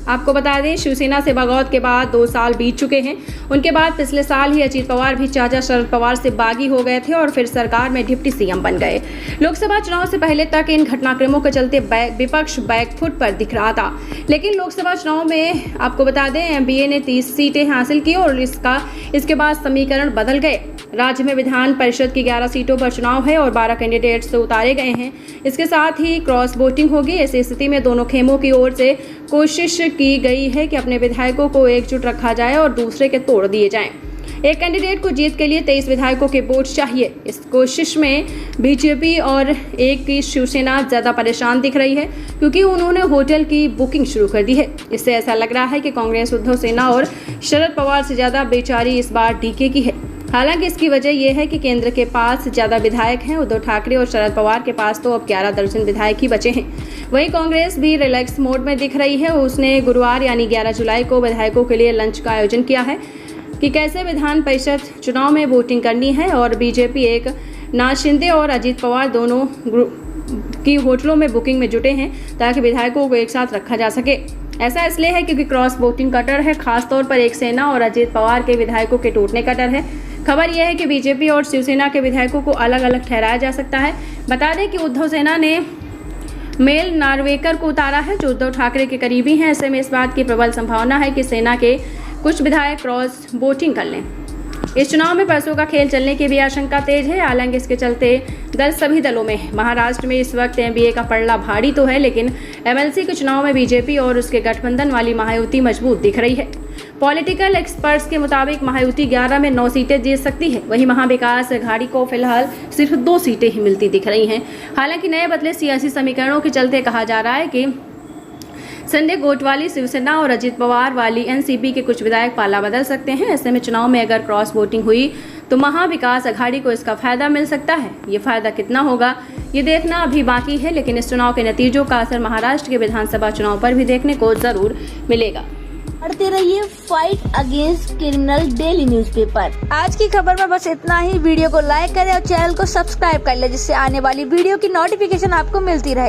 आपको बता दें, शिवसेना से बगौत के बाद 2 साल बीत चुके हैं। उनके बाद पिछले साल ही अजीत पवार भी चाचा शरद पवार से बागी हो गए थे और फिर सरकार में डिप्टी सीएम बन गए। लोकसभा चुनाव से पहले तक इन घटनाक्रमों के चलते विपक्ष बैकफुट पर दिख रहा था, लेकिन लोकसभा चुनाव में आपको बता दें एमबीए ने 30 सीटें हासिल की और इसके बाद समीकरण बदल गए। राज्य में विधान परिषद की 11 सीटों पर चुनाव है और 12 कैंडिडेट्स उतारे गए हैं। इसके साथ ही क्रॉस वोटिंग होगी। ऐसी स्थिति में दोनों खेमों की ओर से कोशिश की गई है कि अपने विधायकों को एकजुट रखा जाए और दूसरे के तोड़ दिए जाएं। एक कैंडिडेट को जीत के लिए 23 विधायकों के वोट चाहिए। इस कोशिश में बीजेपी और एक की शिवसेना ज्यादा परेशान दिख रही है, क्योंकि उन्होंने होटल की बुकिंग शुरू कर दी है। इससे ऐसा लग रहा है कि कांग्रेस उद्धव सेना और शरद पवार से ज्यादा बेचारी इस बार डीके की है। हालांकि इसकी वजह यह है कि केंद्र के पास ज्यादा विधायक हैं। उद्धव ठाकरे और शरद पवार के पास तो अब 11 दर्जन विधायक ही बचे हैं। वहीं कांग्रेस भी रिलैक्स मोड में दिख रही है। उसने गुरुवार यानी 11 जुलाई को विधायकों के लिए लंच का आयोजन किया है कि कैसे विधान परिषद चुनाव में वोटिंग करनी है, और बीजेपी एक नाथ शिंदे और अजीत पवार दोनों की होटलों में बुकिंग में जुटे हैं ताकि विधायकों को एक साथ रखा जा सके। ऐसा इसलिए है क्योंकि क्रॉस वोटिंग का डर है, खासतौर पर एक सेना और अजीत पवार के विधायकों के टूटने का डर है। खबर यह है कि बीजेपी और शिवसेना के विधायकों को अलग अलग ठहराया जा सकता है। बता दें कि उद्धव सेना ने मेल नार्वेकर को उतारा है, जो उद्धव ठाकरे के करीबी हैं। ऐसे में इस बात की प्रबल संभावना है कि सेना के कुछ विधायक क्रॉस वोटिंग कर लें। इस चुनाव में पैसों का खेल चलने की भी आशंका तेज है। हालांकि इसके चलते दल सभी दलों में है। महाराष्ट्र में इस वक्त एमबीए का पलड़ा भारी तो है, लेकिन एमएलसी के चुनाव में बीजेपी और उसके गठबंधन वाली महायुति मजबूत दिख रही है। पॉलिटिकल एक्सपर्ट्स के मुताबिक महायुति 11 में 9 सीटें जीत सकती है। वहीं महाविकास अघाड़ी को फिलहाल सिर्फ 2 सीटें ही मिलती दिख रही हैं। हालांकि नए बदले सियासी समीकरणों के चलते कहा जा रहा है कि संजय गोट वाली शिवसेना और अजीत पवार वाली एनसीपी के कुछ विधायक पाला बदल सकते हैं। ऐसे में चुनाव में अगर क्रॉस वोटिंग हुई तो महाविकास अघाड़ी को इसका फायदा मिल सकता है। ये फायदा कितना होगा ये देखना अभी बाकी है, लेकिन इस चुनाव के नतीजों का असर महाराष्ट्र के विधानसभा चुनाव पर भी देखने को जरूर मिलेगा। पढ़ते रहिए fight against criminal daily newspaper. आज की खबर में बस इतना ही। वीडियो को लाइक करें और चैनल को सब्सक्राइब कर ले, जिससे आने वाली वीडियो की नोटिफिकेशन आपको मिलती रहे।